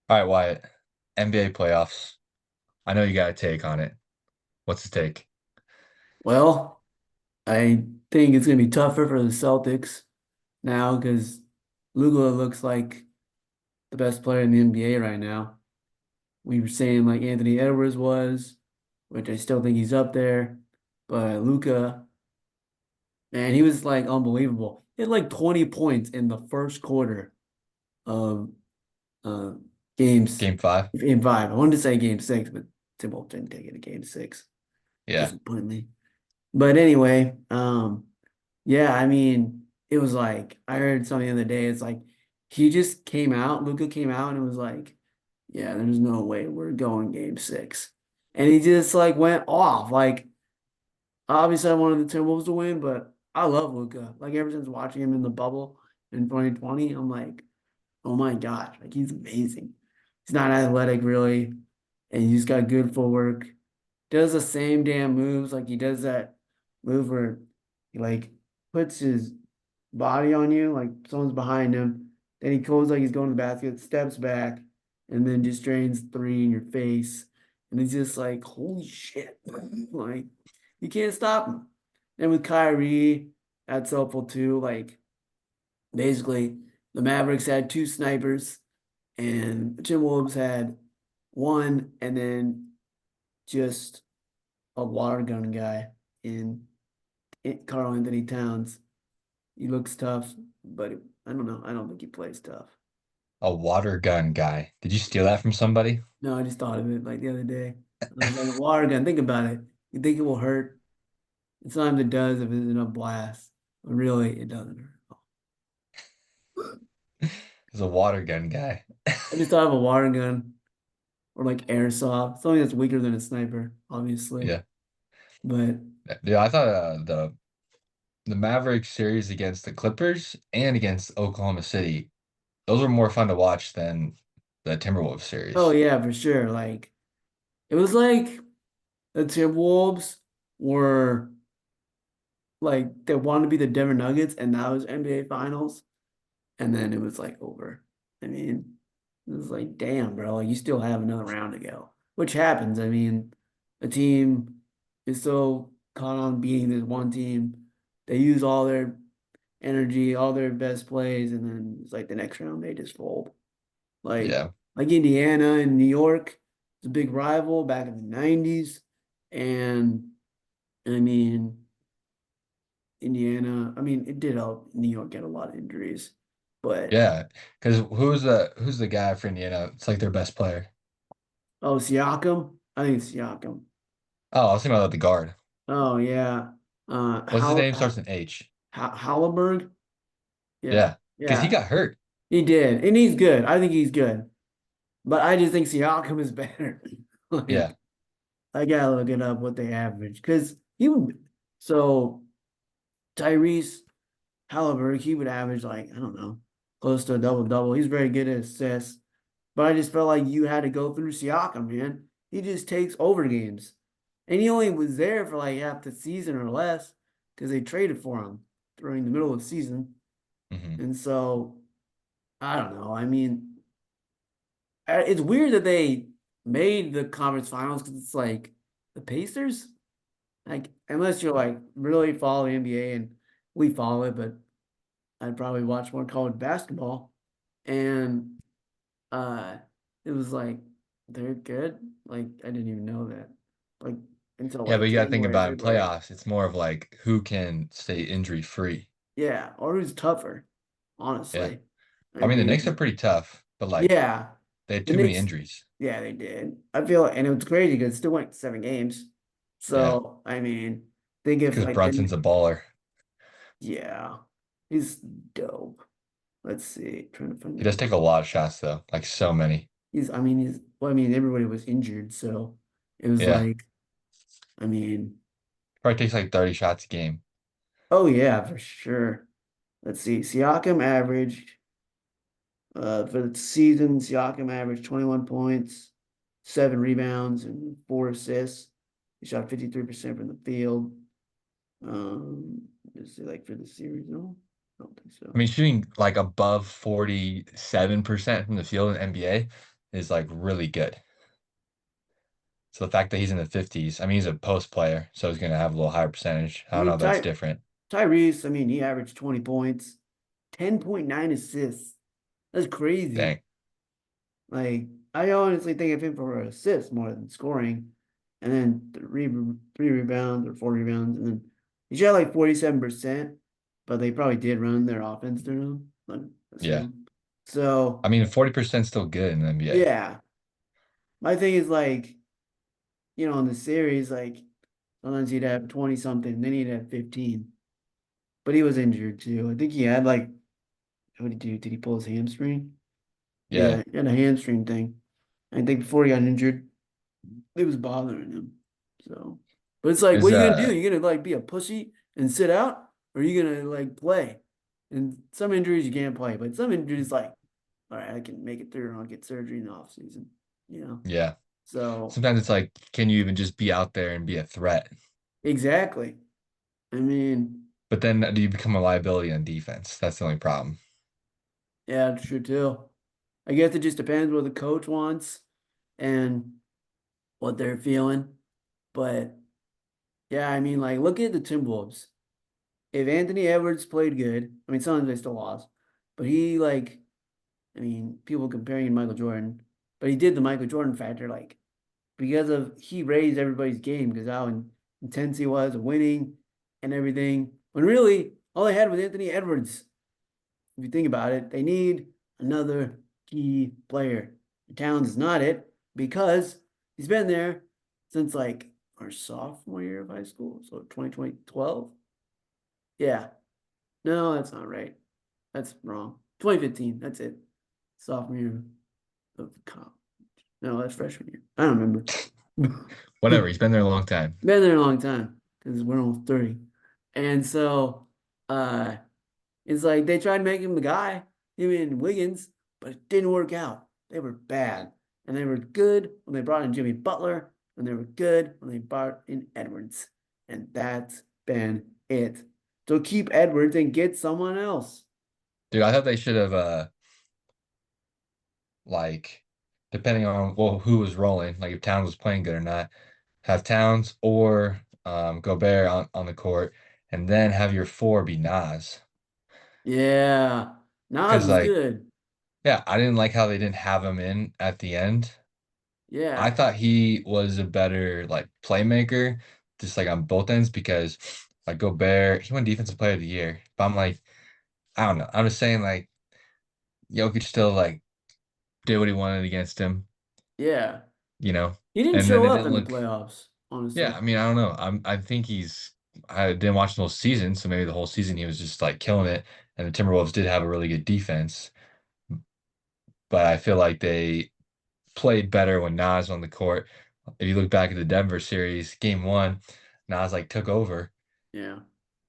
All right, Wyatt. NBA playoffs. I know you got a take on it. What's the take? Well, I think it's going to be tougher for the Celtics now because Luka looks like the best player in the NBA right now. We were saying like Anthony Edwards was, which I still think he's up there, but Luka, man, he was like unbelievable. He had like 20 points in the first quarter of uh, games Game five? in five. I wanted to say game six, but Timberwolves didn't take it to game six, Yeah. disappointingly. But anyway, yeah, I mean, it was like I heard something the other day. It's like he just came out, Luca came out and it was like, yeah, there's no way we're going game six. And he just like went off. Like obviously I wanted the Timberwolves to win, but I love Luca. Like ever since watching him in the bubble in 2020, I'm like, oh my gosh, like he's amazing. He's not athletic really, and he's got good footwork. Does the same damn moves, like he does that move where he like puts his body on you, like someone's behind him. Then he goes like he's going to the basket, steps back, and then just drains three in your face. And it's just like, holy shit. Like, you can't stop him. And with Kyrie, that's helpful too. Like, basically, the Mavericks had two snipers, and the Timberwolves had one, and then just a water gun guy in Carl Anthony Towns. He looks tough, but I don't know. I don't think he plays tough. A water gun guy. Did you steal that from somebody? No, I just thought of it like the other day. I was like, a water gun. Think about it. You think it will hurt? Sometimes it does if it's in a blast. But really, it doesn't hurt. He's a water gun guy. I just thought of a water gun or like airsoft, something that's weaker than a sniper, obviously. Yeah. But Yeah, I thought the Mavericks series against the Clippers and against Oklahoma City, those were more fun to watch than the Timberwolves oh series. yeah, for sure. Like it was like the Timberwolves were like they wanted to be the Denver Nuggets, and that was NBA Finals. And then it was like over. I mean, it was like, damn, bro, like you still have another round to go, which happens. I mean, a team is so caught on beating this one team. They use all their energy, all their best plays, and then it's like the next round they just fold. Like Yeah. like Indiana and New York, it's a big rival back in the 90s. And I mean, Indiana, I mean, it did help New York get a lot of injuries. But Yeah. Because who's the guy for Indiana? It's like their best player. oh, Siakam? I think it's Siakam. Oh, I was thinking about the guard. Oh yeah. What's his name? Starts in H. Halliburton? Yeah. Yeah. Because he Yeah. got hurt. He did. And he's good. I think he's good. But I just think Siakam is better. Yeah. Like I gotta look it up what they average. Because he would so Tyrese Halliburton, he would average like, I don't know, close to a double double. He's very good at assists. But I just felt like you had to go through Siakam, man. He just takes over games. And he only was there for like half the season or less because they traded for him during the middle of the season. Hmm. And so I don't know. I mean, it's weird that they made the conference finals because it's like the Pacers, like unless you're like really follow the NBA and we follow it, but I'd probably watch more college basketball. And uh it was like they're good. Like I didn't even know that. Like until Yeah, but like you got to think January, about in February. playoffs, it's more of like who can stay injury free. Yeah, or who's tougher, Yeah. honestly. I I mean, the Knicks are mean, pretty tough, but like yeah, they had the too many Knicks, injuries. yeah, they did. I feel, and it was crazy because it still went 7 games. Yeah. So, I mean, think if Because like Brunson's a then, baller. yeah, he's dope. Let's see, trying to find He the does take a lot of shots though, like so many. well, I mean, everybody was injured, so it was Yeah. like, I mean, Probably takes like 30 shots a game. oh yeah, for sure. Let's see, Siakam averaged for the season, Siakam averaged 21 points, 7 rebounds, and 4 assists. He shot 53% from the field. Is it like for the series? No, I don't think I so. mean, shooting like above 47% from the field in NBA. is like really good. So the fact that he's in the 50s, I mean, he's a post player, so he's going to have a little higher percentage. I I don't know mean, if that's different. Tyrese, I mean, he averaged 20 points, 10.9 assists. That's crazy. Dang. Like, I honestly think of him for assists more than scoring. And then three rebounds or 4 rebounds. And then he shot like 47%, but they probably did run their offense through him, I Yeah. assume. So, I mean, 40% still good in the NBA. yeah. My thing is like, in the series, like sometimes he'd have 20 something, then he'd have 15. But he was injured too. I think he had like, what did he do? Did he pull his hamstring? Yeah. Yeah, he had a hamstring thing. I think before he got injured, it was bothering him. So, but it's like, Is what are you gonna do? You gonna like be a pussy and sit out, or are you gonna like play? And some injuries you can't play, but some injuries like, all right, I can make it through and I'll get surgery in the off season, you know? Yeah. So Sometimes it's like, can you even just be out there and be a threat? exactly. I mean, But then do you become a liability on defense? That's the only problem. yeah, true too. I guess it just depends what the coach wants and what they're feeling. But yeah, I mean, like, look at the Timberwolves. If Anthony Edwards played good, I mean, sometimes they still lost, but he like, I mean, people comparing him to Michael Jordan, but he did the Michael Jordan factor, like because of he raised everybody's game because how intense he was, winning and everything. When really all they had was Anthony Edwards. If you think about it, they need another key player. Towns is not it because he's been there since like our sophomore year of high school, so 2020 12. Yeah. No, that's not right. That's wrong. 2015. That's it. Sophomore year of college. No, that's freshman year. I don't remember. Whatever. He's been there a long time. Been there a long time because we're almost 30. And so uh it's like they tried to make him the guy, him and Wiggins, but it didn't work out. They were bad. And they were good when they brought in Jimmy Butler, and they were good when they brought in Edwards. And that's been it. So keep Edwards and get someone else. Dude, I thought they should have like depending on well who was rolling, like if Towns was playing good or not, have Towns or Gobert on the court, and then have your four be Nas. Yeah. Nas Because was like, good. yeah, I didn't like how they didn't have him in at the end. I Yeah. thought he was a better like playmaker, just like on both ends because like Gobert, he won Defensive Player of the Year. But I'm like, I don't know. I'm just saying like Jokic still like did what he wanted against him, Yeah. you know. He didn't And then show it up didn't in the look. playoffs, Yeah, honestly. I mean, I don't know. I think he's. I didn't watch the whole season, so maybe the whole season he was just like killing it. And the Timberwolves did have a really good defense, but I feel like they played better when Nas on the court. If you look back at the Denver series, game one, Nas like took over Yeah.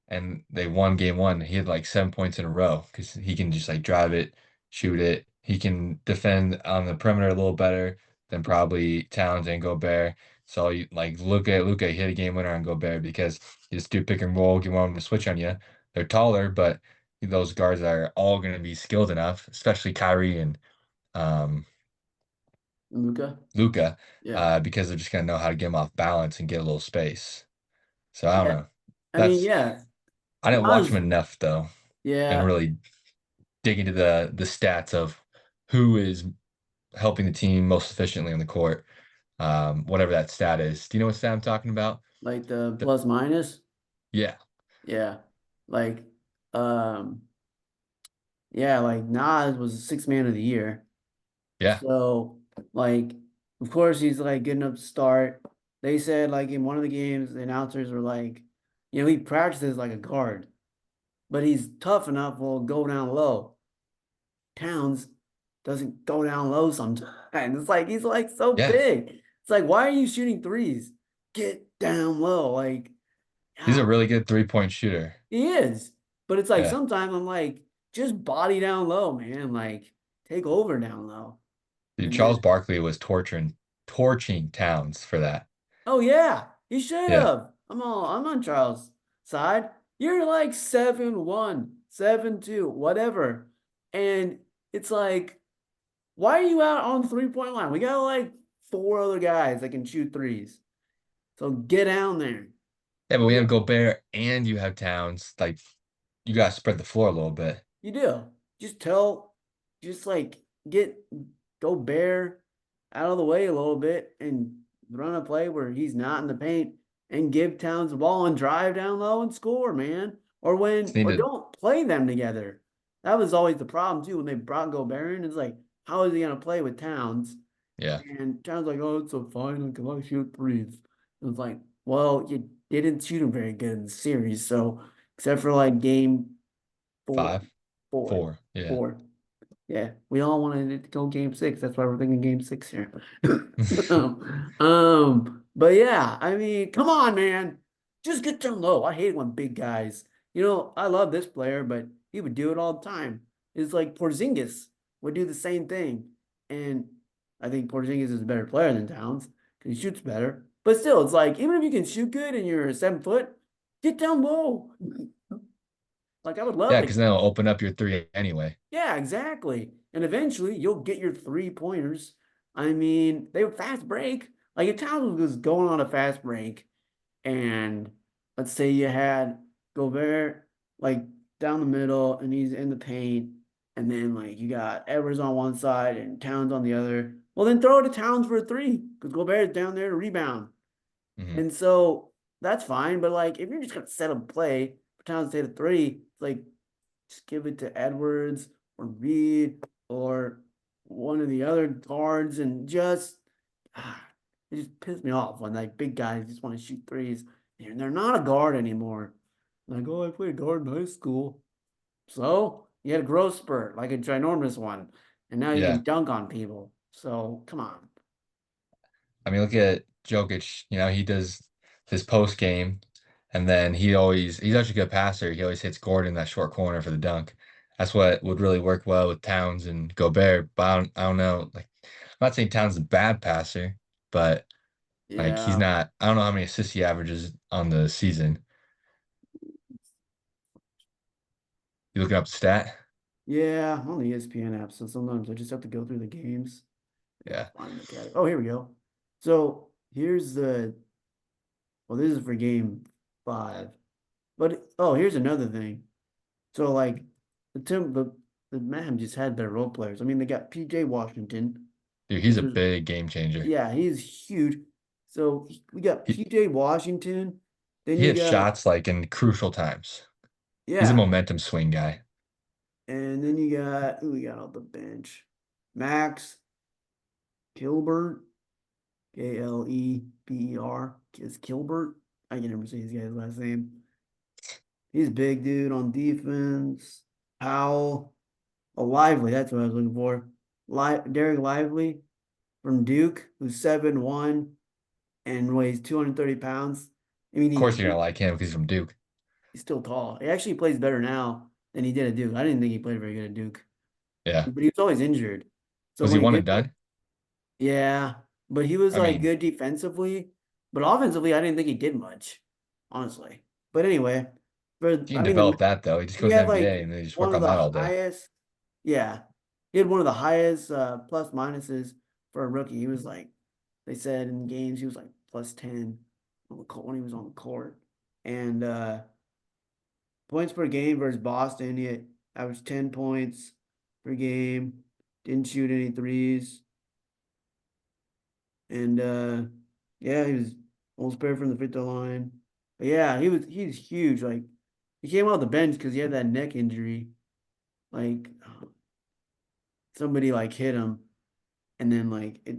and they won game one. He had like 7 points in a row because he can just like drive it, shoot it. He can defend on the perimeter a little better than probably Towns and Gobert. So you like look at Luka hit a game winner on Gobert because you just do pick and roll, you want them to switch on you. They're taller, but those guards are all going to be skilled enough, especially Kyrie and um, Luca. Luca, Yeah. because they're just going to know how to get him off balance and get a little space. So I don't Yeah. know. I mean, That's yeah. I didn't watch him Nas, enough though, and yeah. really dig into the stats of who is helping the team most efficiently on the court. Whatever that stat is. Do you know what stat I'm talking about? Like the The, plus minus. yeah, Yeah. Like, um, yeah, like Nas was sixth man of the year. yeah, So, like, of course, he's like getting up to start. They said, like, in one of the games, the announcers were like, he practices like a guard, but he's tough enough, will go down low. Towns doesn't go down low sometimes. It's like he's like so yeah. big. It's like, why are you shooting threes? Get down low. Like, He's a yeah, really good 3-point shooter. he is. But it's like Yeah, sometimes I'm like, just body down low, man. Like, take over down low. dude, And Charles then, Barkley was torching Towns for that. oh yeah, he should Yeah, have. I'm on Charles' side. You're like 7-1, 7-2, whatever. And it's like, Why are you out on the 3-point line? We got like four other guys that can shoot threes. So get down there. Yeah, but we have Gobert and you have Towns. Like you gotta spread the floor a little bit. You do. Just tell, just like get go bear out of the way a little bit and run a play where he's not in the paint and give Towns the ball and drive down low and score, man. Just need Or to, don't play them together. That was always the problem too when they brought Gobert in. It's like, how is he gonna play with Towns? yeah, And Towns like, oh, it's so fine. Like, I shoot threes. It was like, well, you didn't shoot him very good in the series. So except for like game four, five, four, four. Yeah. four. Yeah, we all wanted it to go game six. That's why we're thinking game six here. But yeah, I mean, come on, man. Just get down low. I hate when big guys, I love this player, but he would do it all the time. It's like Porzingis would do the same thing. And I think Porzingis is a better player than Towns because he shoots better. But still, it's like, even if you can shoot good and you're 7 foot, get down low. Like, I would love Yeah, to. because then it'll open up your three anyway. Yeah, exactly. And eventually you'll get your 3 pointers. I mean, they would fast break. Like if Towns was going on a fast break, and let's say you had Gobert like down the middle and he's in the paint, and then like you got Edwards on one side and Towns on the other. Well, then throw it to Towns for a three because Gobert is down there to rebound. Hmm. And so that's fine. But like if you're just gonna set up play for Towns to hit a three, it's like just give it to Edwards or Reed or one of the other guards and just it just pissed me off when like big guys just want to shoot threes and they're not a guard anymore. Like, oh, I played guard in high school. So you had a growth spurt, like a ginormous one, and now you Yeah. can dunk on people. So come on. I mean, look at Jokic. He does his post game, and then he's actually a good passer. He always hits Gordon in that short corner for the dunk. That's what would really work well with Towns and Gobert. But I don't know. Like, I'm not saying Towns is a bad passer, but like he's Yeah. not. I don't know how many assists he averages on the season. You looking up the stat? Yeah, I'm on the ESPN app, so sometimes I just have to go through the games. I gotta Yeah. find the category. Oh, here we go. So here's well, this is for game 5. But oh, here's another thing. So like the Mavs just had their role players. I mean, they got PJ Washington, Dude, he's which a was big game changer. yeah, he's huge. So we got He PJ Washington. Then he you hits got shots like in crucial times. He's a yeah, momentum swing guy. and then you got who we got on the bench? Max Kilbert, Kleber, is Kilbert. I can never say his guy's last name. He's a big dude on defense. Powell, Lively, that's what I was looking for. Derek Lively from Duke, who's 7'1" and weighs 230 pounds. I mean, Of course, you're gonna like him because he's from Duke. he's still tall. He actually plays better now than he did at Duke. I didn't think he played very good at Duke, Yeah. but he was always injured. So Was he when he one and did play, done? yeah, but he was I like mean, good defensively, but offensively, I didn't think he did much, honestly. But anyway, he can I mean, develop that though. He just he goes to had like NBA and they just one work of on the that all day. highest, yeah, he had one of the highest plus minuses for a rookie. He was like, they said in games, he was like +10 on the court when he was on the court. And points per game versus Boston, he had averaged 10 points per game, didn't shoot any threes. And yeah, he was almost paired from the free throw line. But yeah, he's huge. Like he came off the bench because he had that neck injury. Like somebody like hit him and then like it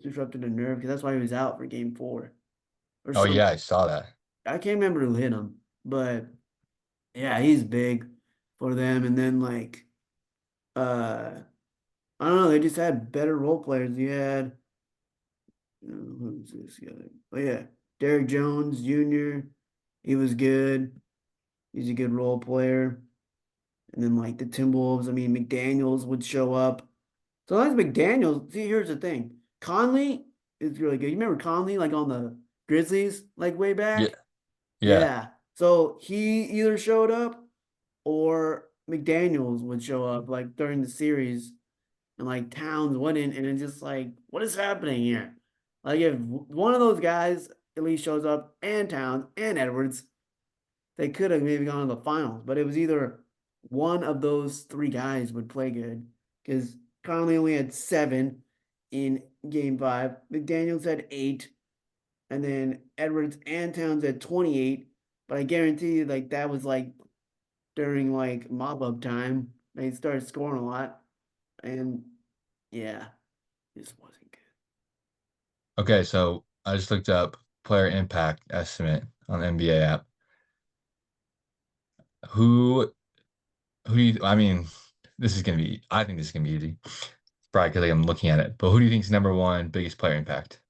disrupted a nerve because that's why he was out for game 4 or Oh some. yeah, I saw that. I can't remember who hit him, but yeah, he's big for them. And then like I don't know, they just had better role players. You had who's this guy? Oh yeah, Derrick Jones Jr. He was good. He's a good role player. And then like the Timberwolves, I mean McDaniels would show up. So that's McDaniels. See, here's the thing. Conley is really good. You remember Conley like on the Grizzlies like way Yeah, back? yeah. Yeah. So he either showed up or McDaniels would show up like during the series. and like Towns wouldn't, and it's just like, what is happening here? Like if one of those guys at least shows up, and Towns and Edwards, they could have maybe gone to the finals, but it was either one of those three guys would play good because Conley only had 7 in game 5. McDaniels had 8, and then Edwards and Towns had 28. But I guarantee you, like that was like during like mop up time. They started scoring a lot, and yeah, this wasn't good. Okay, so I just looked up player impact estimate on the NBA app. Who who do you, I mean, this is gonna be, I think this is gonna be easy. Probably because like, I'm looking at it. But who do you think is number one biggest player impact?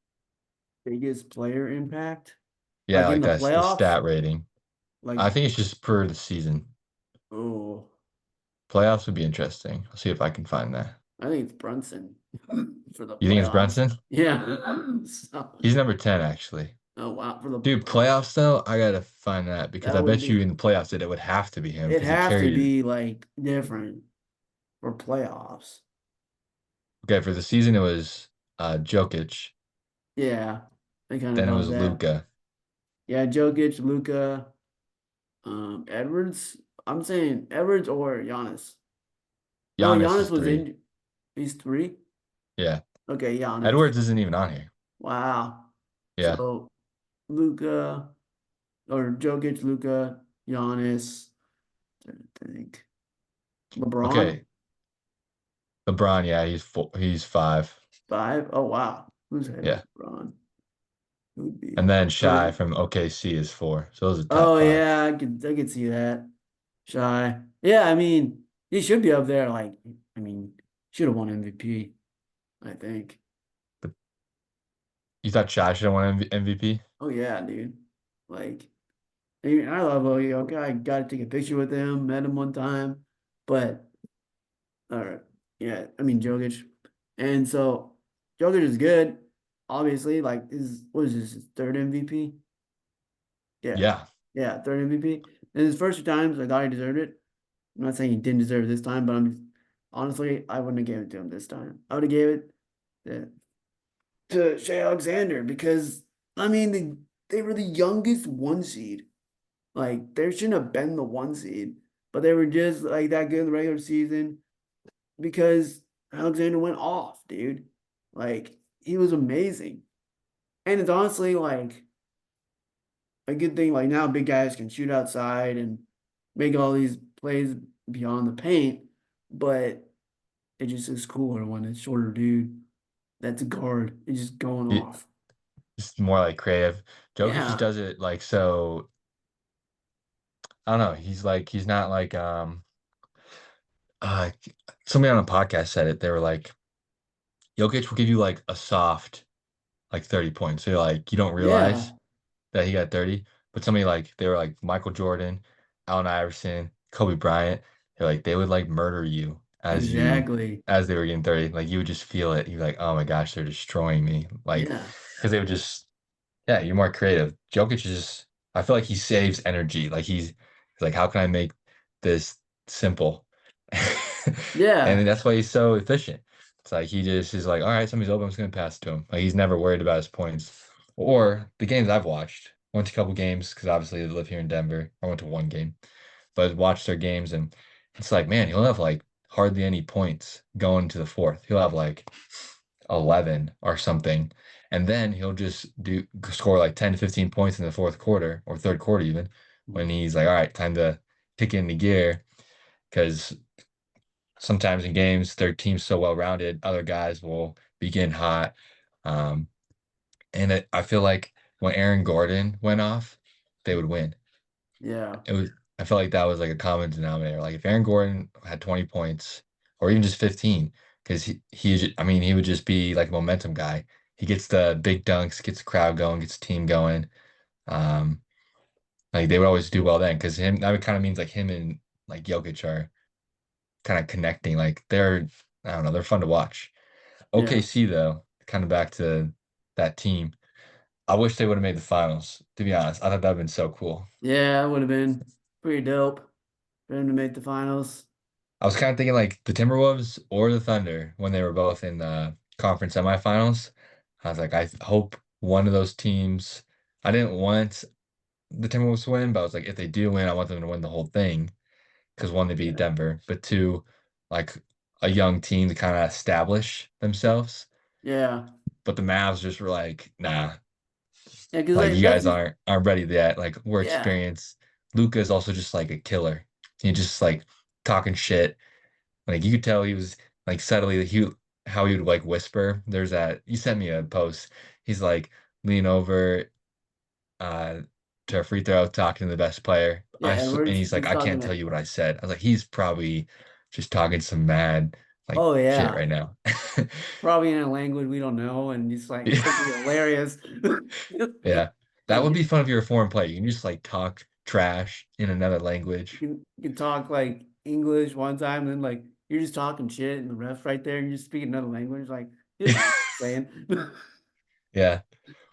Biggest player impact, Yeah, like in like the that's the playoffs, stat rating. like I think it's just per the season. oh, Playoffs would be interesting. I'll see if I can find that. I think it's Brunson for the You think it's playoffs. Brunson? Yeah. So, He's number 10 actually. oh wow, for the Dude, oh, playoffs though, I gotta find that because that I would bet you be in the playoffs it would have to be him it because he has to carried it. be like different for playoffs. Okay, for the season it was Jokic, Yeah, I kind of then it thought was that. Luca. Yeah, Jokic, Luca, Edwards. I'm saying Edwards or Giannis. No, Giannis Giannis is was three. in. He's 3. Yeah. Okay, Giannis. Edwards isn't even on here. Wow. Yeah. So Luca or Jokic, Luca, Giannis. I think LeBron Okay. LeBron, yeah, he's five. 5. Oh wow, who's ahead of Yeah. LeBron? Who would be And then Shy Curry? from OKC is four. So those are top Oh five. yeah, I could see that. Shy. Yeah, I mean, he should be up there. Like, I mean, should have won MVP, I think. But you thought Shy should have won MVP? Oh yeah, dude. Like, I mean, I love Ogi. Okay, I got to take a picture with him, met him one time, but yeah, I mean Jokic, and so Jokic is good. Obviously, like, is what is this, his third MVP? Yeah, Yeah. yeah, third MVP. And his first 2 times, I thought he deserved it. I'm not saying he didn't deserve it this time, but honestly, I wouldn't have given it to him this time. I would have gave it to Shea Alexander because I mean they were the youngest 1 seed. Like they shouldn't have been the 1 seed, but they were just like that good in the regular season because Alexander went off, dude. Like he was amazing. And it's honestly like a good thing. Like now big guys can shoot outside and make all these plays beyond the paint, but it just is cooler when it's shorter dude that's a guard. It's just going off. It's more like creative. Jokic just Yeah. does it like so. I don't know. He's not like uh somebody on a podcast said it. They were like Jokic will give you like a soft like 30 points. So you're like you don't realize Yeah. that he got 30. But somebody like they were like Michael Jordan, Allen Iverson, Kobe Bryant. They're like they would like murder you Exactly. as they were getting 30. Like you would just feel it. You're like, oh my gosh, they're destroying me. Like Yeah. because they would just yeah, you're more creative. Jokic is just, I feel like he saves energy. Like he's like, how can I make this simple? And Yeah. then that's why he's so efficient. It's like he just is like, all right, somebody's open, I'm just gonna pass it to him. Like he's never worried about his points. Or the games I've watched, went to a couple games because obviously they live here in Denver. I went to one game, but watched their games and it's like, man, he'll have like hardly any points going to the fourth. He'll have like 11 or something. And then he'll just do score like 10 to 15 points in the fourth quarter or third quarter even when he's like, all right, time to kick in the gear. Because sometimes in games, their team's so well rounded, other guys will begin hot. Um, I feel like when Aaron Gordon went off, they would win. Yeah. It was I felt like that was like a common denominator. Like if Aaron Gordon had 20 points or even just 15, because I mean, he would just be like a momentum guy. He gets the big dunks, gets the crowd going, gets the team going. Um, like they would always do well then because him that kind of means like him and like Jokic are kind of connecting. Like I don't know, they're fun to watch. Yeah. OKC though, kind of back to that team. I wish they would have made the finals, to be honest. I thought that would have been so cool. Yeah, it would have been pretty dope for him to make the finals. I was kind of thinking like the Timberwolves or the Thunder when they were both in the conference semifinals. I was like, I hope one of those teams. I didn't want the Timberwolves to win, but I was like, if they do win, I want them to win the whole thing because one, they beat Yeah. Denver, but two, like a young team to kind of establish themselves. Yeah. But the Mavs just were like, nah, Yeah, because like like you that's guys just aren't ready yet. Like we're yeah. experienced. Luca is also just like a killer. He just like talking shit. Like you could tell he was like subtly how he would like whisper. There's that you sent me a post. He's like lean over uh to a free throw, talking to the best player. Yeah, And Edwards, he's like, he's I talking can't to tell you what I said. I was like, he's probably just talking some mad like oh shit yeah. right now. Probably in a language we don't know, and just like it'll be hilarious. Yeah. That Like would you be fun if you're a foreign player. You can just like talk trash in another language. you can talk like English one time, and then like you're just talking shit, and the ref's right there, and you're just speaking another language. Like he doesn't know what you're saying. Yeah.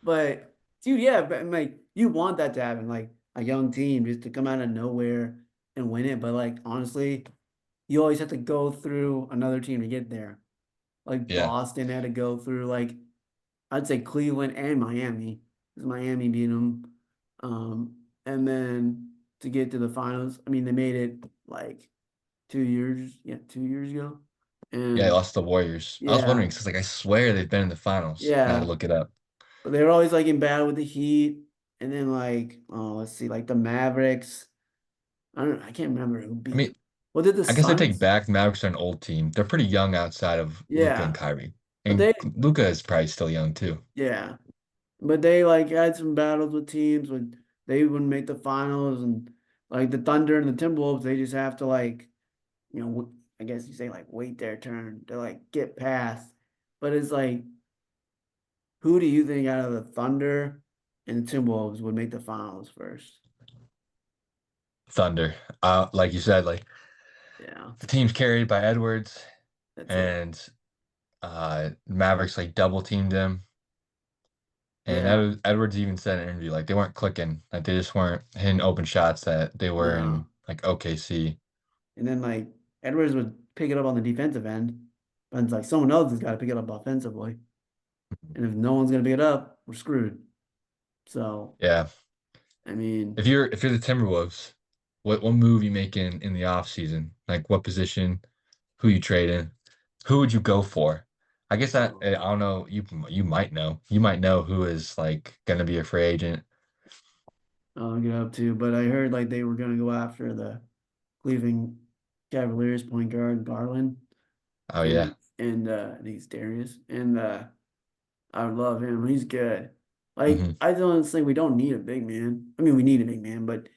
But dude, yeah, but like you want that to happen, like a young team just to come out of nowhere and win it. But like honestly, you always have to go through another team to get there. Like Yeah. Boston had to go through like I'd say Cleveland and Miami, because Miami beat them. And then to get to the finals, I mean they made it like 2 years, yeah, 2 years ago. Yeah, I And lost the Warriors. I was yeah, wondering because like I swear they've been in the finals. I had to yeah. look it up. But they were always like in battle with the Heat, and then like oh let's see, like the Mavericks. I can't remember who I beat mean, them. What did the I guess I take Suns? back the Mavericks are an old team. They're pretty young outside of Luca and Yeah, Kyrie. but And Luca is probably still young too. yeah, but they like had some battles with teams when they wouldn't make the finals, and like the Thunder and the Timberwolves, they just have to like I guess you say like wait their turn to like get past. But it's like who do you think out of the Thunder and the Timberwolves would make the finals first? Thunder. Like you said, like Yeah, the team's carried by Edwards that's it. and Mavericks like double teamed him. And Yeah, Edwards even said in an interview like they weren't clicking, like they just weren't hitting open shots that they were in no. like OKC. And then like Edwards would pick it up on the defensive end, but it's like someone else has got to pick it up offensively. And if no one's gonna pick it up, we're screwed. So Yeah. I mean, If you're the Timberwolves, what move you making in the off season? Like what position, who you trading, who would you go for? I guess I don't know. You might know. You might know who is like gonna be a free agent. I'll get up to, but I heard like they were gonna go after the Cleveland Cavaliers point guard Garland, Oh and yeah. I think it's Darius, and I would love him. He's good. Like Hmm. I don't think we don't need a big man. I mean, we need a big man, but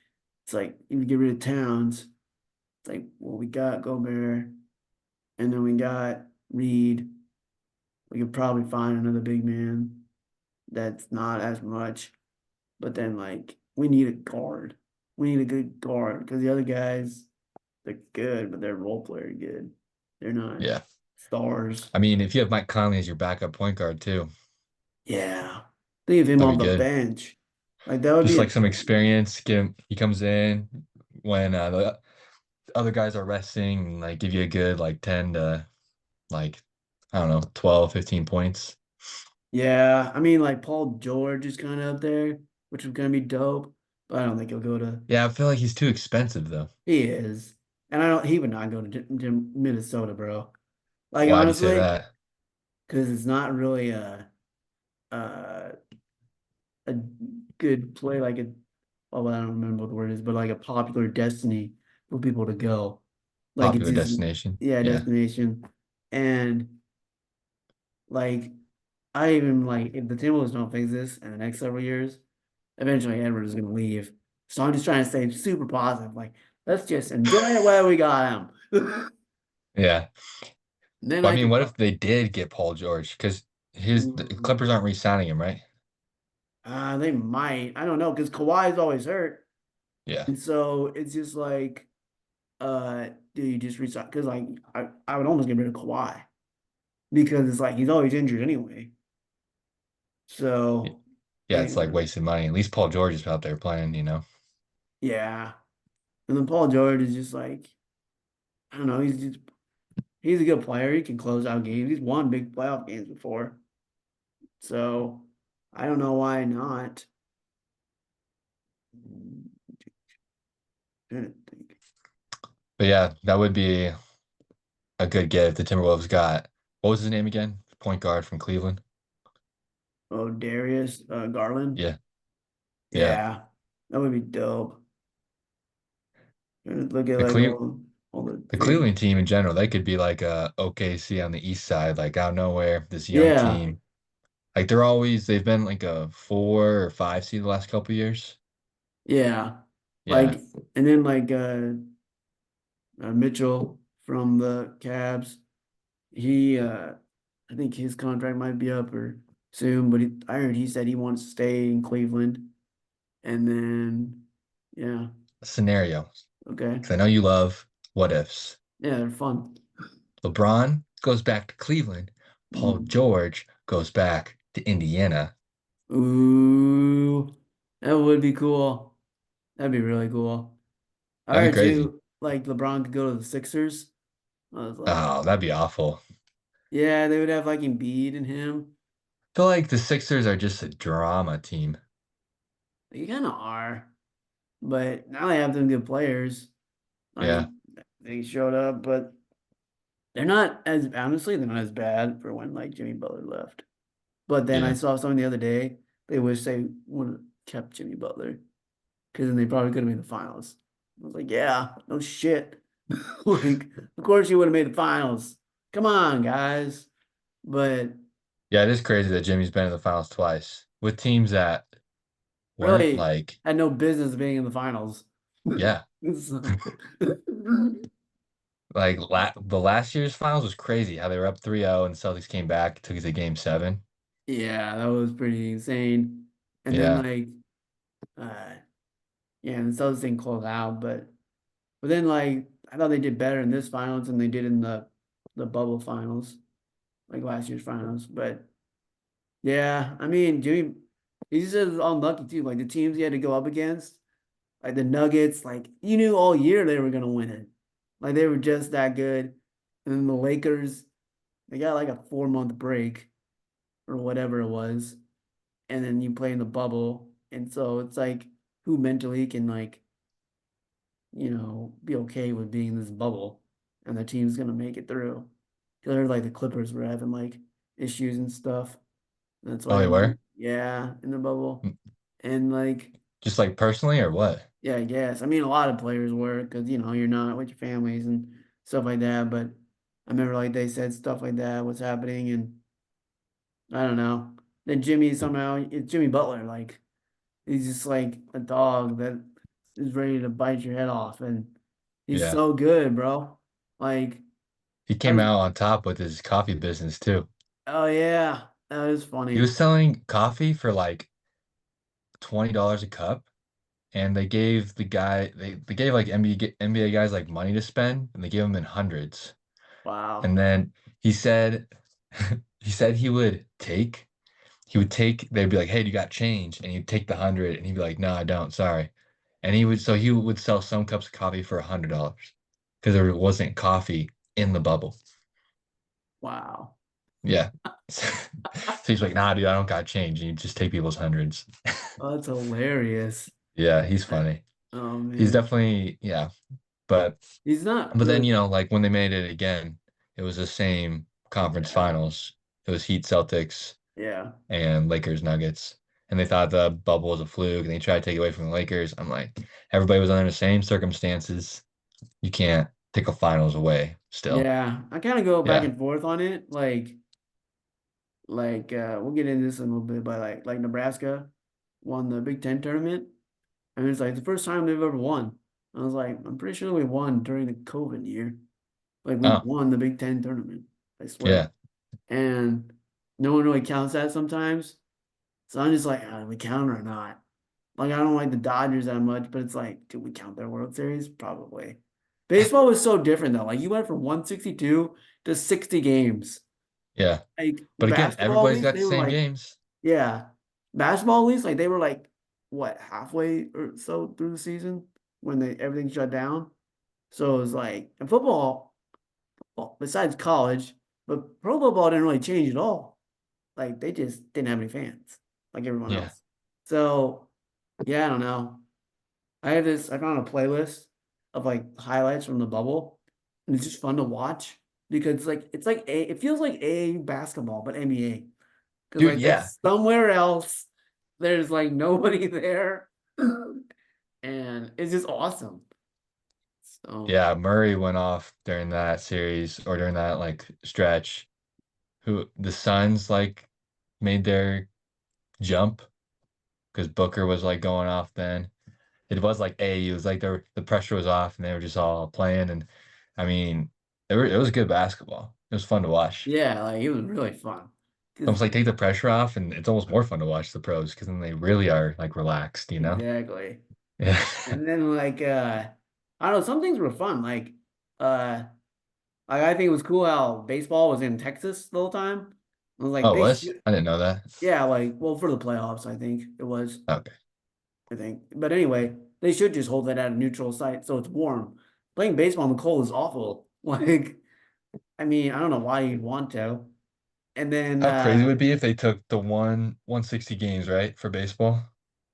it's like if you get rid of Towns, it's like well, we got Gobert, and then we got Reed. We could probably find another big man that's not as much, but then like we need a guard. We need a good guard because the other guys they're good, but they're role player good. They're not Yeah. stars. I mean, if you have Mike Conley as your backup point guard too, Yeah. Think of him that'd off be the good. bench. Like that would Just be a like some experience. Get him. He comes in when the other guys are resting, and like give you a good like 10 to like I don't know 12, 15 points. yeah. I mean like Paul George is kind of up there, which is gonna be dope, but I don't think he'll go to Yeah, I feel like he's too expensive though. he is. And I don't he would not go to Minnesota, bro. Like Why'd you say honestly, that? because it's not really a a good play like a oh I don't remember what the word is, but like a popular destiny for people to go. Like it's Popular just destination. yeah, Yeah. destination. And like I even like if the Timberwolves don't fix this in the next several years, eventually Edwards is gonna leave. So I'm just trying to stay super positive. Like, let's just enjoy it while we got him. Yeah. Then Well, I I mean, could what if they did get Paul George? Because the mm, Clippers aren't re-signing him, right? they might. I don't know, because Kawhi's always hurt. Yeah. And so it's just like do you just resign? Because like I would almost get rid of Kawhi because it's like he's always injured anyway. Y- So Yeah, it's like anyway, wasting money. At least Paul George is out there playing, you know? yeah. And then Paul George is just like I don't know. He's a good player. He can close out games. He's won big playoff games before. So I don't know why not. Trying to think. But yeah, that would be a good get if the Timberwolves got what was his name again? Point guard from Cleveland. Oh, Darius Garland. Yeah, yeah. Yeah, that would be dope. Look at The like Cle all the the free. Cleveland team in general, they could be like a OKC on the East side, like out of nowhere, this young Yeah, team. Like they've been like a 4 or 5 seed the last couple of years. yeah. Yeah, Like and then like Mitchell from the Cavs. He I think his contract might be up or soon, but I heard he said he wants to stay in Cleveland. And then yeah, scenario. okay. Because I know you love what ifs. Yeah, they're fun. LeBron goes back to Cleveland. Paul Mm. George goes back to Indiana. Ooh, that would be cool. That'd be really cool. I That'd be heard crazy. too, like LeBron could go to the Sixers. I was like, Oh, that'd be awful. yeah, they would have like Embiid and him. I feel like the Sixers are just a drama team. They kind of are, but now they have some good players. Like Yeah, they showed up, but they're not as honestly, they're not as bad for when like Jimmy Butler left. But then I yeah. saw something the other day. They wish they would have kept Jimmy Butler because then they probably could have made the finals. I was like, yeah, no shit. Like, of course you would have made the finals. Come on, guys. But Yeah, it is crazy that Jimmy's been in the finals twice with teams that weren't really like, had no business being in the finals. yeah, So, like the last year's finals was crazy how they were up 3-0 and the Celtics came back, took it to game seven. yeah, that was pretty insane. And then Yeah. like yeah, and the Celtics didn't close out, but then like I thought they did better in this finals than they did in the bubble finals, like last year's finals. But yeah, I mean Jimmy he's just unlucky too. Like the teams he had to go up against, like the Nuggets, like you knew all year they were gonna win it. Like they were just that good. And then the Lakers, they got like a 4 month break or whatever it was. And then you play in the bubble. And so it's like who mentally can like, be okay with being in this bubble and the team's gonna make it through. Because I heard like the Clippers were having like issues and stuff. That's Oh, why they they were? weren't, yeah, in the bubble. Mm, And like, just like personally or what? yeah, I guess. I mean, a lot of players were because you're not with your families and stuff like that. But I remember like they said stuff like that was happening, and I don't know. Then Jimmy somehow it's Jimmy Butler, like he's just like a dog that is ready to bite your head off, and he's Yeah. so good, bro. Like He I came was, out on top with his coffee business too. oh yeah, that was He funny. was selling coffee for like $20 a cup, and they gave like NBA guys like money to spend, and they gave them in hundreds. Wow, And then he said he said he would take they'd be like, "Hey, do you got change?" And he'd take the 100 and he'd be like, "No, I don't, sorry." And he would sell some cups of coffee for $100 because there wasn't coffee in the bubble. wow, Yeah. So he's like, "Nah, dude, I don't got change." And you just take people's hundreds. oh, that's hilarious. Yeah, he's funny. Oh He's man, definitely, yeah. But he's not but then, really. like when they made it again, it was the same conference Yeah, finals. It was Heat Celtics yeah, and Lakers Nuggets. And they thought the bubble was a fluke and they tried to take it away from the Lakers. I'm like, everybody was under the same circumstances. You can't take a finals away still. yeah. I kind of go back Yeah. and forth on it, we'll get into this in a little bit, but like Nebraska won the Big Ten tournament. And it's like the first time they've ever won. I was like, I'm pretty sure we won during the COVID year. Like we Oh, won the Big Ten tournament, I swear. yeah. And no one really counts that sometimes. So I'm just like, we count or not? Like I don't like the Dodgers that much, but it's like, do we count their World Series? Probably. Baseball was so different though. Like you went from 162 to 60 games. Yeah. Like But again, basketball, at everybody's least got the they were same like, games. yeah. Basketball, at least, like they were like what halfway or so through the season when they everything shut down. So it was like, and football, well, besides college, but pro football didn't really change at all. Like they just didn't have any fans, like everyone Yeah. else. So yeah, I don't know. I found a playlist of like highlights from the bubble, and it's just fun to watch because like it feels like a basketball, but NBA. Because Dude, like yeah. that's somewhere else. There's like nobody there, and it's just awesome. So Yeah, Murray went off during that series or during that like stretch. Who the Suns like made their jump because Booker was like going off then. It was like it was like the pressure was off and they were just all playing and I mean it was good basketball. It was fun to watch. yeah, like it was really fun. It's Because almost like take the pressure off and it's almost more fun to watch the pros because then they really are like relaxed, you know? exactly. Yeah. And then like I don't know, some things were fun. Uh I think it was cool how baseball was in Texas the whole time. I was like Oh, it they was? should I didn't know that. yeah, like well for the playoffs, I think it was, Okay. I think. But anyway, they should just hold that at a neutral site so it's warm. Playing baseball in the cold is awful. Like, I mean, I don't know why you'd want to. And then How crazy would it be if they took the 160 games, right, for baseball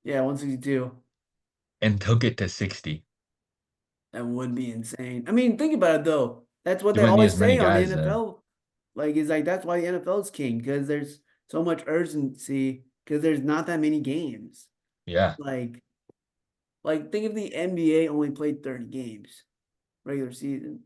yeah, 162. and took it to 60? That would be insane. I mean, think about it though. That's what There they wouldn't be always as many say on the guys then. NFL. Like, it's like that's why the NFL is king because there's so much urgency because there's not that many games. Yeah, Like, think if the NBA only played 30 games regular season.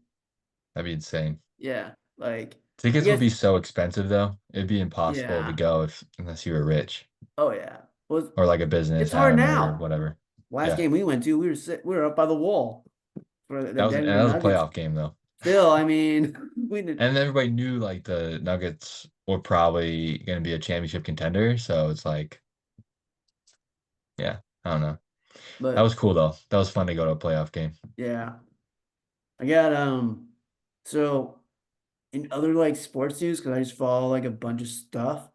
that'd be insane. Yeah, like I Tickets would guess be so expensive though. It'd be impossible to yeah. go if unless you were rich Oh yeah. Well, or like a business it's hard having it or now. whatever. Last Yeah. game we went to, we were up by the wall for the And Denver that was a Nuggets. playoff game though. Still, I mean, we did, And everybody knew like the Nuggets were probably going to be a championship contender, so it's like, yeah, I don't know. That but was cool though. That was fun to go to a playoff game. yeah, I got So in other like sports news, because I just follow like a bunch of stuff.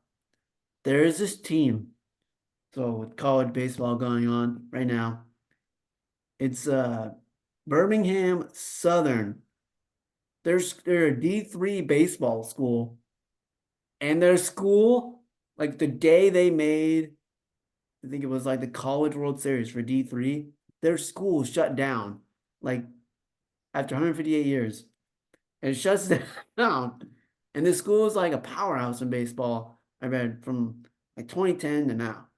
There is this team. So with college baseball going on right now, it's Birmingham Southern. They're a D3 baseball school, and their school, like the day they made, I think it was like the College World Series for D3, their school shut down like after 158 years. And it shuts down. And this school is like a powerhouse in baseball, I read from like 2010 to now.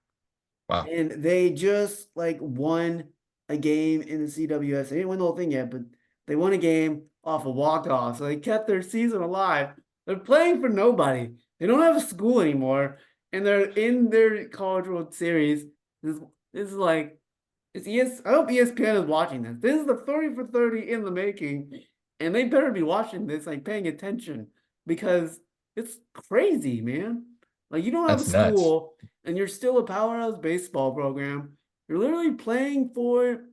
Wow. And they just like won a game in the CWS. They didn't win the whole thing yet, but they won a game off a walk-off. So they kept their season alive. They're playing for nobody. They don't have a school anymore. And they're in their College World Series. This, this is like I hope ESPN is watching this. This is the 30 for 30 in the making. And they better be watching this, like paying attention because it's crazy, man. Like you don't have a That's nuts. school and you're still a powerhouse baseball program. You're literally playing for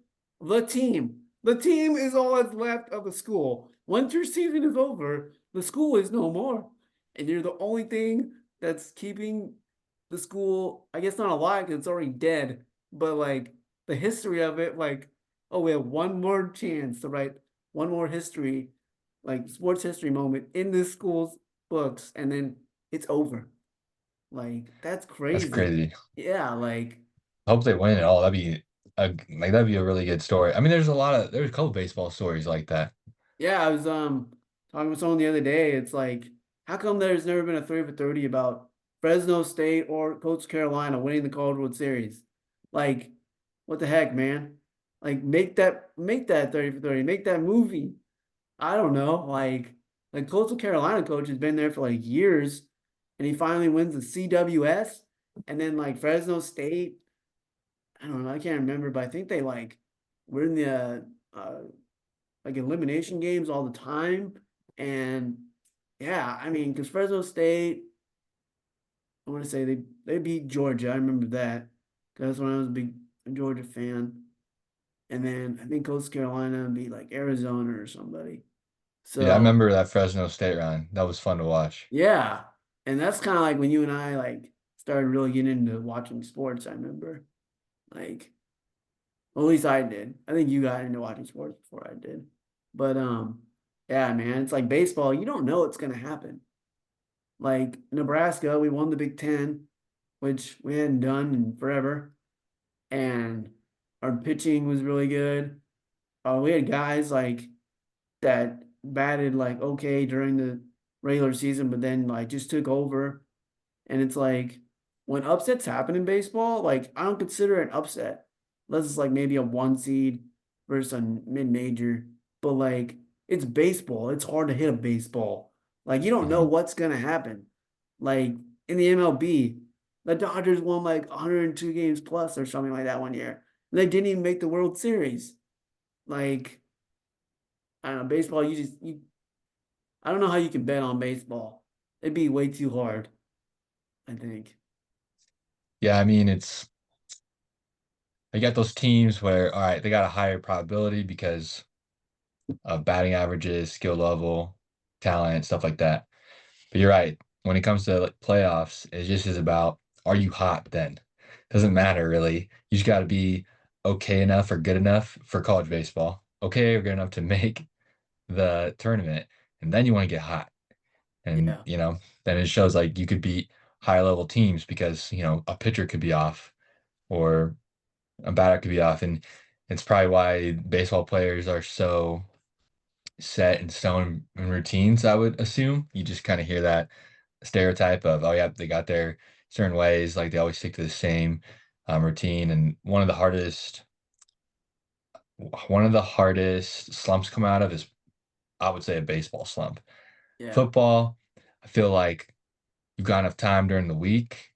the team. The team is all that's left of the school. Once your season is over, the school is no more. And you're the only thing that's keeping the school, I guess not alive because it's already dead, but like the history of it, like, oh, we have one more chance to write one more history, like sports history moment in this school's books, and then it's over. Like, that's That's crazy. crazy. Yeah, like, I hope they win it all. That'd be a really good story. I mean, there's a couple baseball stories like that. yeah, I was talking with someone the other day. It's like, how come there's never been a 30 for 30 about Fresno State or Coastal Carolina winning the College World Series? Like, what the heck, man? Like, make that 30 for 30, make that movie. I don't know. Like Coastal Carolina coach has been there for like years, and he finally wins the CWS, and then like Fresno State. I don't know. I can't remember, but I think they like were in the like elimination games all the time, and yeah, I mean, because Fresno State, I want to say they beat Georgia. I remember that because when I was a big Georgia fan, and then I think Coastal Carolina beat like Arizona or somebody. Yeah, I So remember that Fresno State run. That was fun to watch. yeah. And that's kind of like when you and I like started really getting into watching sports, I remember. Like, well, at least I did. I think you got into watching sports before I did. But yeah, man, it's like baseball. You don't know what's gonna happen. Like Nebraska, we won the Big Ten, which we hadn't done in forever, and our pitching was really good. We had guys like that batted like okay during the regular season, but then like just took over. And it's like when upsets happen in baseball, like I don't consider it an upset unless it's like maybe a one seed versus a mid-major. But like it's baseball. It's hard to hit a baseball. Like you don't know Mhm. what's gonna happen. Like in the MLB, the Dodgers won like 102 games plus or something like that one year. And they didn't even make the World Series. Like I don't know, baseball, you I don't know how you can bet on baseball. It'd be way too hard, I think. Yeah, I mean, you got those teams where, all right, they got a higher probability because of batting averages, skill level, talent, stuff like that. But you're right. When it comes to like playoffs, it just is about are you hot then? Doesn't matter really. You just got to be okay enough or good enough for college baseball. Okay or good enough to make the tournament, and then you want to get hot. And Yeah. then it shows like you could beat high level teams because a pitcher could be off or a batter could be off, and it's probably why baseball players are so set in stone and routines. I would assume you just kind of hear that stereotype of, oh yeah, they got their certain ways, like they always stick to the same routine. And one of the hardest slumps come out of is, I would say, a baseball slump. Yeah. Football, I feel like you've got enough time during the week.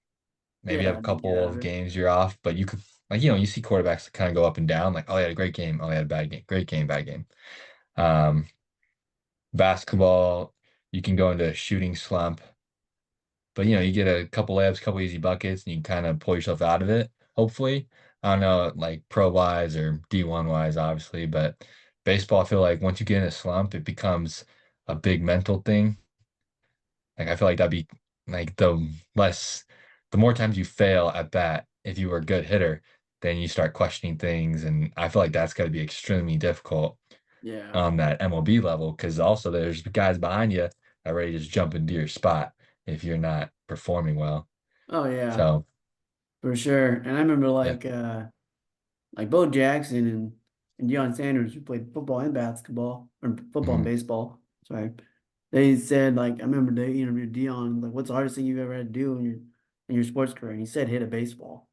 Maybe you have Yeah, a to get couple out of of it. games you're off, but you could, like, you see quarterbacks that kind of go up and down, like, oh, they had a great game. Oh, they had a bad game. Great game, bad game. Um, Basketball, you can go into a shooting slump, but you get a couple layups, couple easy buckets, and you can kind of pull yourself out of it, hopefully. I don't know, like pro wise or D1 wise, obviously, but baseball, I feel like once you get in a slump, it becomes a big mental thing. Like I feel like that'd be like the more times you fail at bat, if you were a good hitter, then you start questioning things, and I feel like that's got to be extremely difficult Yeah. on that MLB level because also there's guys behind you that are ready to just jump into your spot if you're not performing well. Oh yeah, So for sure. And I remember yeah. like Bo Jackson and Deion Sanders who played football and basketball or football and Mhm. baseball. Sorry. They said like I remember they interviewed Deion, like what's the hardest thing you've ever had to do in your sports career? And he said hit a baseball.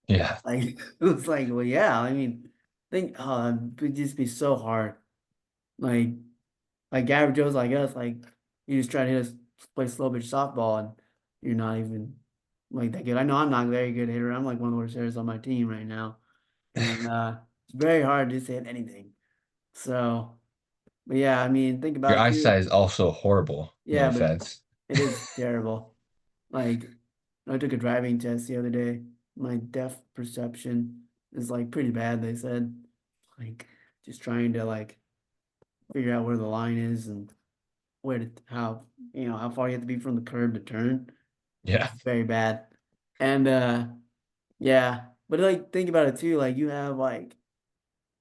Yeah. Like it was like, well, yeah, I mean, think it would just be so hard. Like average Joe's like us, like you just try to hit us play slow pitch softball and you're not even like that good. I know I'm not a very good hitter. I'm like one of the worst hitters on my team right now. And it's very hard to just hit anything. So, but yeah, I mean, think Your about it eyesight too. is also horrible. No Yeah, but offense. it is terrible. Like I took a driving test the other day. My depth perception is like pretty bad, they said. Like just trying to like figure out where the line is and where to how how far you have to be from the curb to turn. Yeah. Very bad. And yeah, but like think about it too, like you have like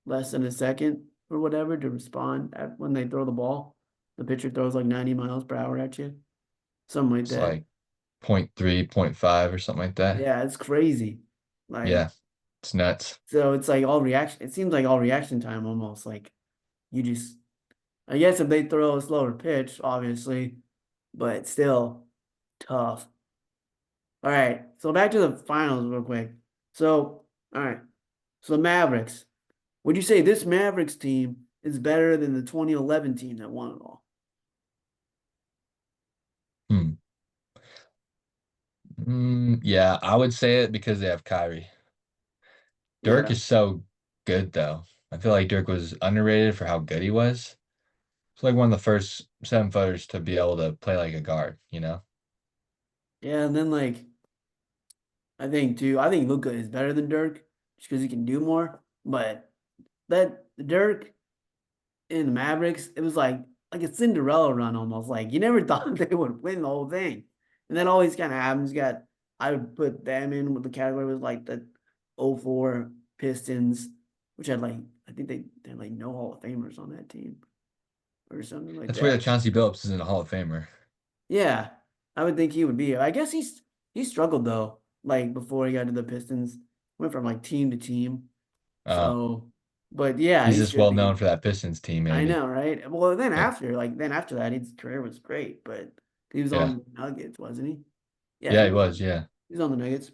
less than a second or whatever to respond when they throw the ball. The pitcher throws like 90 miles per hour at you, something like It's that. like point 0.3, point 0.5 or something like that. Yeah, it's crazy. Like Yeah. It's nuts. so it's like all reaction it seems like all reaction time almost like you just I guess if they throw a slower pitch, obviously, but still tough. All right. So back to the finals real quick. So, all right. So the Mavericks. Would you say this Mavericks team is better than the 2011 team that won it all? Hmm. Yeah, I would say it because they have Kyrie. Dirk Yeah. is so good though. I feel like Dirk was underrated for how good he was. It's like one of the first 7 footers to be able to play like a guard. Yeah, and then like I think Luka is better than Dirk just because he can do more. But that Dirk in the Mavericks, it was like a Cinderella run almost. Like you never thought they would win the whole thing. And that always kind of happens. You got I would put them in with the category with like the '04 Pistons, which had like I think they had like no Hall of Famers on that team. or something like That's weird that that. Chauncey Billups isn't a Hall of Famer. Yeah, I would think he would be. I guess he struggled though, like before he got to the Pistons, went from like team to team. Uh, So, but yeah, he's he just should well known be. for that Pistons team, I maybe. know, right? Well, Yeah, then after that, his career was great, but he was yeah, on the Nuggets, wasn't he? Yeah, yeah. He was. Yeah, he was on the Nuggets.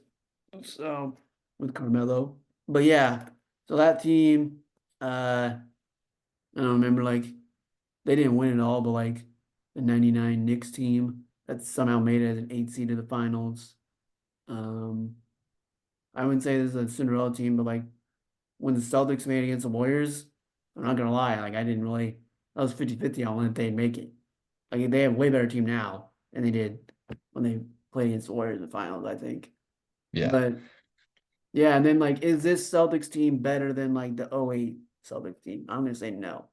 So with Carmelo, but yeah, so that team, I don't remember like they didn't win it all, but like the '99 Knicks team that somehow made it as an 8 seed to the finals. Um, I wouldn't say this is a Cinderella team, but like when the Celtics made it against the Warriors, I'm not gonna lie, like I didn't really I was 50-50 on when they'd make it. Like they have a way better team now than they did when they played against the Warriors in the finals, I think. yeah. But yeah, and then like is this Celtics team better than like the '08 Celtics team? I'm gonna say no.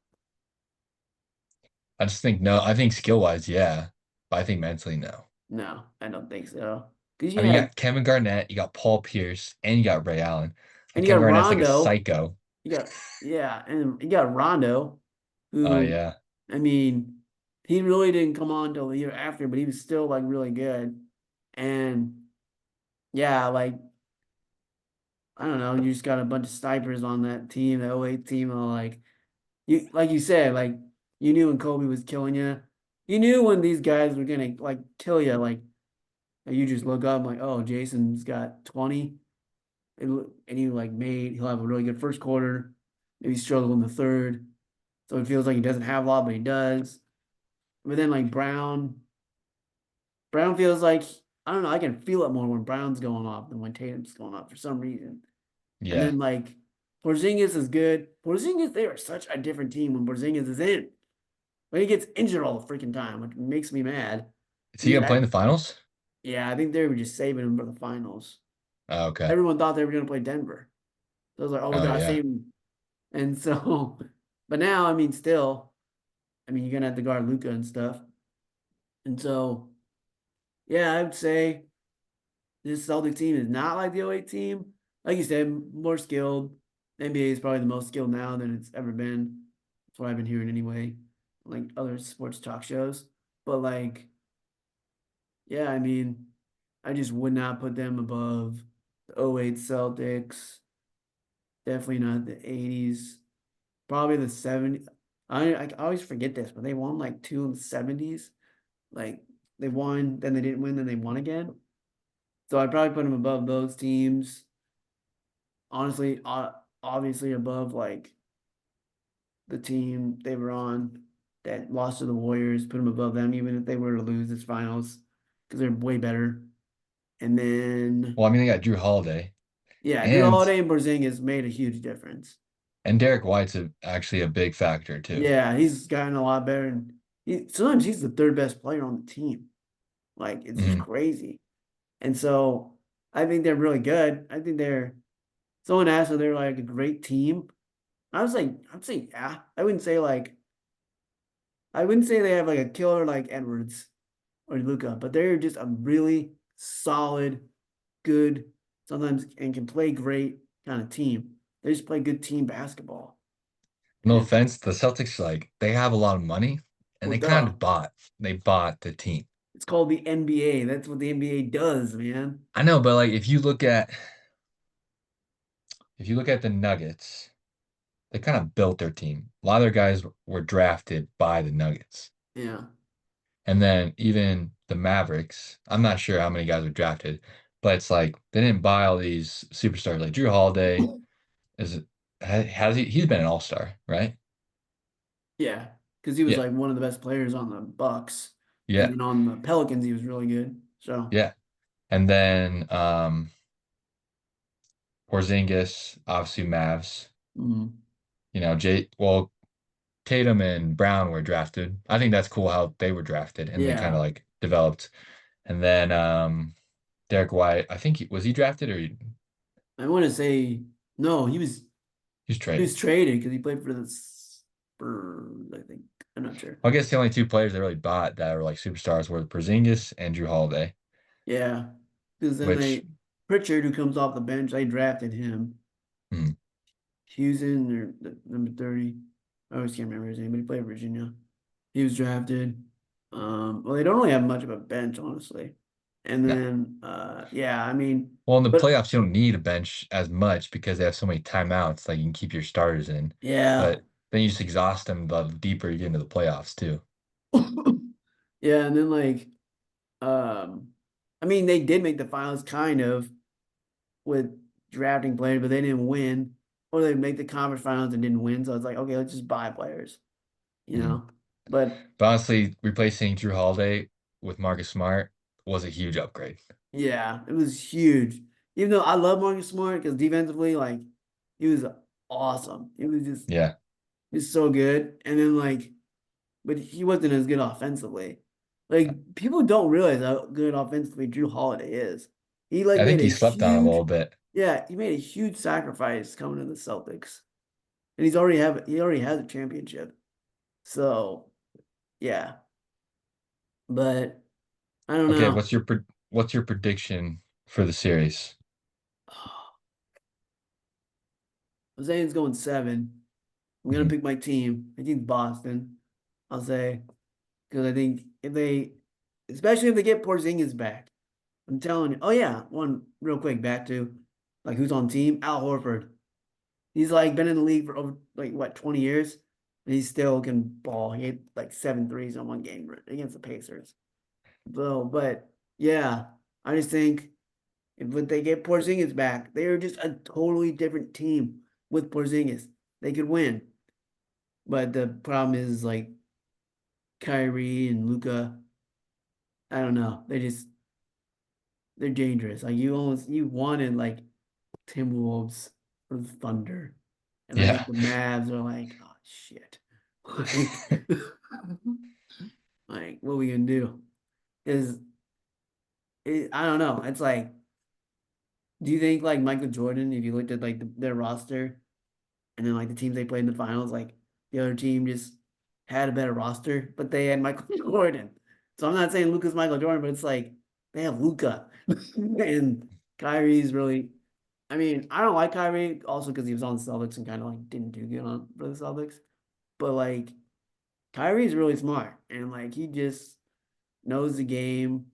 I just think no. I think skill wise, yeah, but I think mentally, no. No, I don't think so. Because I you mean, you had got Kevin Garnett, you got Paul Pierce, and you got Ray Allen. and Like you Kevin got Garnett's like a Rondo. psycho. You got yeah, and you got Rondo, Oh who yeah, I mean, he really didn't come on till the year after, but he was still like really good. And yeah, like I don't know, you just got a bunch of snipers on that team, the '08 team, and like you said, like you knew when Kobe was killing you. You knew when these guys were gonna like kill you, like you just look up like, oh, Jason's got 20, and he like he'll have a really good first quarter, maybe struggle in the third. So it feels like he doesn't have a lot, but he does. But then like Brown feels like I don't know, I can feel it more when Brown's going off than when Tatum's going off for some reason. And yeah. then like Porzingis is good. Porzingis, they are such a different team when Porzingis is in. When he gets injured all the freaking time, which makes me mad. Is he He's gonna play in at the finals? yeah, I think they were just saving him for the finals. Oh, okay. Everyone thought they were gonna play Denver. So I was like, oh, we Oh gotta yeah. save him. And so, but now, I mean, still, I mean, you're gonna have to guard Luca and stuff. And so, yeah, I would say this Celtic team is not like the '08 team. Like you said, more skilled. The NBA is probably the most skilled now than it's ever been. That's what I've been hearing anyway, like other sports talk shows. But like, yeah, I mean, I just would not put them above the '08 Celtics. Definitely not the '80s. Probably the '70s. I always forget this, but they won like two in the '70s. Like they won, then they didn't win, then they won again. So I'd probably put them above those teams. Honestly, obviously above like the team they were on that lost to the Warriors, put them above them, even if they were to lose this finals, because they're way better. And then Well, I mean, they got Drew Holiday yeah, Drew and Holiday and Porzingis made a huge difference. Derek White's actually a big factor too. Yeah, he's gotten a lot better, and sometimes he's the third best player on the team. Like it's just Hmm. crazy. And so I think they're really good. I think they're someone asked if they're like a great team. I'd say yeah. I wouldn't say they have like a killer like Edwards or Luca, but they're just a really solid, good, sometimes and can play great kind of team. They just play good team basketball. No And offense, the Celtics like they have a lot of money and well, they kind duh. of bought the team. It's called the NBA. That's what the NBA does, man. I know, but like if you look at the Nuggets, they kind of built their team. A lot of their guys were drafted by the Nuggets. Yeah. And then even the Mavericks, I'm not sure how many guys were drafted, but it's like they didn't buy all these superstars. Like Drew Holiday is has he's been an all-star, right? Yeah. Because he was Yeah. like one of the best players on the Bucks. And Yeah. then on the Pelicans, he was really good. So, Yeah. And then Porzingis, obviously Mavs. mm, Well, Tatum and Brown were drafted. I think that's cool how they were drafted and they kind of yeah. like developed. And then Derek White, I think was he drafted or I want to say no, he's he traded? was traded because he played for the Spurs, I think. I'm not sure. I guess the only two players they really bought that were like superstars were Porzingis and Drew Holiday, Yeah. Because then which they Pritchard, who comes off the bench, they drafted him. hmm, Houston or the number 30. I always can't remember his name, but he played Virginia. He was drafted. Well, they don't really have much of a bench, honestly. And No. then, yeah, I mean, Well, in the but playoffs, you don't need a bench as much because they have so many timeouts, like you can keep your starters in. yeah, But then you just exhaust them the deeper you get into the playoffs too. yeah, and then like, um, I mean, they did make the finals kind of with drafting players, but they didn't win, or they make the conference finals and didn't win. So it's like, okay, let's just buy players, you Mhm. know. But But honestly, replacing Drew Holiday with Marcus Smart was a huge upgrade. yeah, it was huge. Even though I love Marcus Smart because defensively, like, he was awesome. He was Yeah. just so good. And then like, but he wasn't as good offensively. Like people don't realize how good offensively Drew Holiday is. He like I made think a he slept on a huge, little bit. yeah, he made a huge sacrifice coming to the Celtics, and he already has a championship. So yeah, but I don't Okay, know. what's your prediction for the series? I'm saying it's going seven. I'm gonna Mhm. pick my team. I think Boston. I'll say because I think if they, especially if they get Porzingis back, I'm telling you. Oh yeah, one real quick back to like who's on the team? Al Horford. He's like been in the league for over like what 20 years, and he still can ball. He hit like seven threes on one game against the Pacers. So, but yeah, I just think if they get Porzingis back, they are just a totally different team with Porzingis. They could win, but the problem is like Kyrie and Luca. I don't know. They're dangerous. Like you wanted like Timberwolves or the Thunder. And I think Yeah. the Mavs are like, oh shit. Like, like what are we gonna do? Is I don't know. It's like, do you think like Michael Jordan, if you looked at like their roster and then like the teams they played in the finals, like the other team just had a better roster, but they had Michael Jordan. So I'm not saying Luca's Michael Jordan, but it's like they have Luca and Kyrie's really. I mean, I don't like Kyrie also because he was on the Celtics and kind of like didn't do good on for the Celtics. But like Kyrie's really smart and like he just knows the game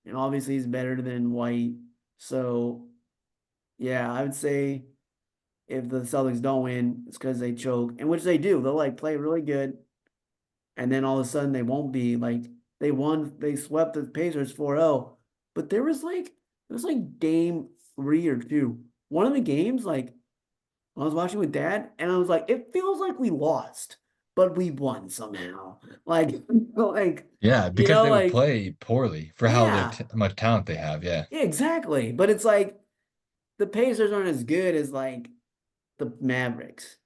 and obviously he's better than White. So yeah, I would say if the Celtics don't win, it's because they choke, and which they do. They'll like play really good, and then all of a sudden they won't be like they swept the Pacers 4-0. But there was like game three or two. One of the games, like I was watching with dad, and I was like, it feels like we lost, but we won somehow. Like, like, Yeah, you because know, they would like, play poorly for how yeah, much talent they have. Yeah. yeah, exactly. But it's like the Pacers aren't as good as like the Mavericks.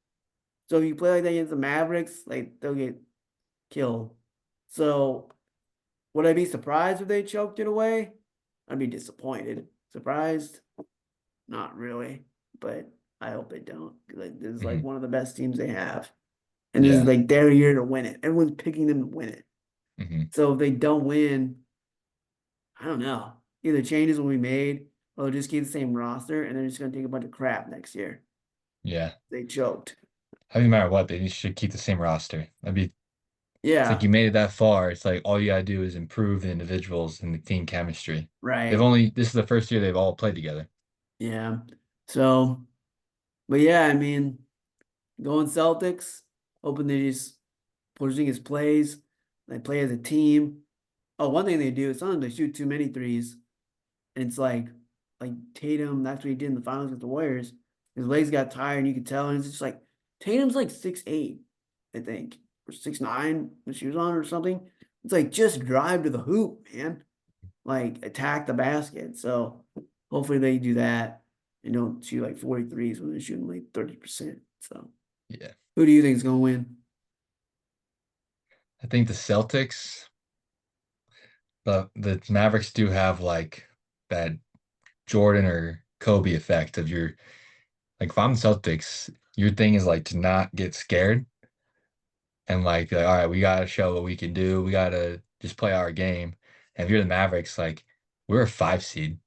So if you play like that against the Mavericks, like they'll get killed. So would I be surprised if they choked it away? I'd be disappointed. Surprised? Not really, but I hope they don't. Like this is like Hmm. one of the best teams they have. And this is Yeah. like their year to win it. Everyone's picking them to win it. Hmm. So if they don't win, I don't know. Either changes will be made or they'll just keep the same roster and they're just gonna take a bunch of crap next year. Yeah. They choked. I mean, no matter what, they should keep the same roster. It's like Yeah, you made it that far. It's like all you gotta do is improve the individuals and the team chemistry. right. This is the first year they've all played together. Yeah. So, but yeah, I mean, going Celtics, hoping they just Porzingis plays, they play as a team. Oh, one thing they do is sometimes they shoot too many threes. And it's like Tatum, that's what he did in the finals with the Warriors. His legs got tired, and you could tell. And it's just like Tatum's like 6'8", I think, or 6'9" with shoes on or something. It's like just drive to the hoop, man. Like attack the basket. So hopefully they do that and don't shoot like 43s when they're shooting like 30%. So Yeah. who do you think is gonna win? I think the Celtics, but the Mavericks do have like that Jordan or Kobe effect of if I'm Celtics, your thing is like to not get scared and like, all right, we gotta show what we can do. We gotta just play our game. And if you're the Mavericks, like we're a 5 seed.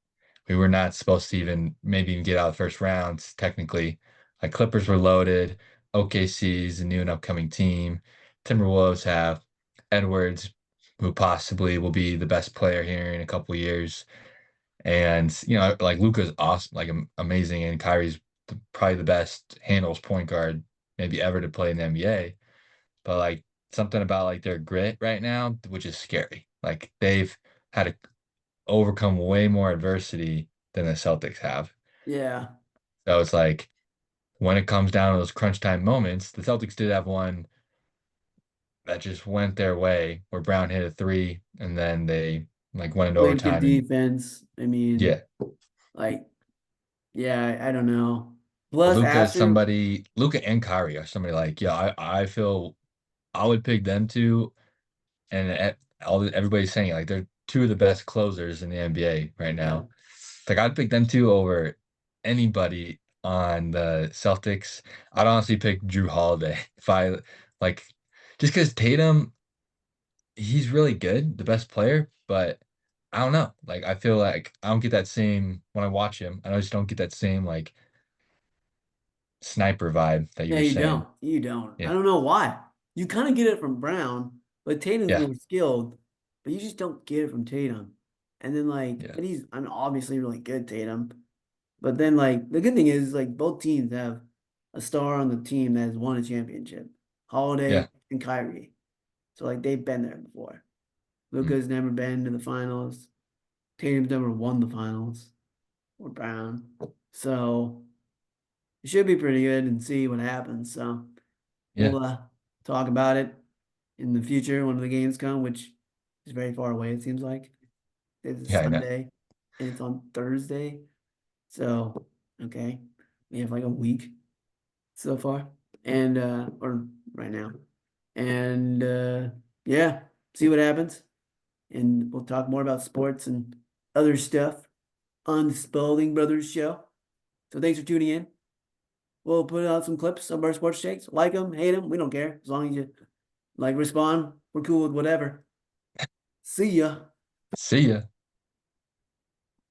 We were not supposed to maybe even get out of the first rounds, technically. Like Clippers were loaded. OKC is a new and upcoming team. Timberwolves have Edwards, who possibly will be the best player here in a couple years. And like Luka's awesome, like amazing, and Kyrie's probably the best handles point guard maybe ever to play in the NBA. But like something about like their grit right now, which is scary. Like they've had to overcome way more adversity than the Celtics have. Yeah. So it's like when it comes down to those crunch time moments, the Celtics did have one that just went their way where Brown hit a three and then they like went into Played good overtime and defense. I mean, yeah. like, yeah, I don't know. But Plus, after, Luca and Kyrie are somebody like, yeah, I feel I would pick them two and everybody's saying like they're two of the best closers in the NBA right yeah, now. Like I'd pick them two over anybody on the Celtics. I'd honestly pick Drew Holiday if I like just because Tatum, he's really good, the best player, but I don't know. Like I feel like I don't get that same when I watch him. I just don't get that same like sniper vibe that you yeah, were you don't. saying. You don't. I Yeah. don't know why. You kind of get it from Brown, but Tatum's Yeah. more skilled, but you just don't get it from Tatum. And then, like, Yeah. and he's, I'm obviously really good, Tatum. But then, like, the good thing is, like, both teams have a star on the team that has won a championship, Yeah. Holiday and Kyrie. So, like, they've been there before. Mm. Luka's never been to the finals. Tatum's never won the finals or Brown. So it should be pretty good and see what happens. So Yeah. we'll talk about it in the future when the games come, which is very far away, it seems like. It's Yeah, I know. Sunday and it's on Thursday. So, okay. We have like a week so far. And or right now. And yeah, see what happens. And we'll talk more about sports and other stuff on the Spalding Brothers show. So thanks for tuning in. We'll put out some clips of our sports takes. Like them, hate them, we don't care. As long as you like respond, we're cool with whatever. See ya. See ya.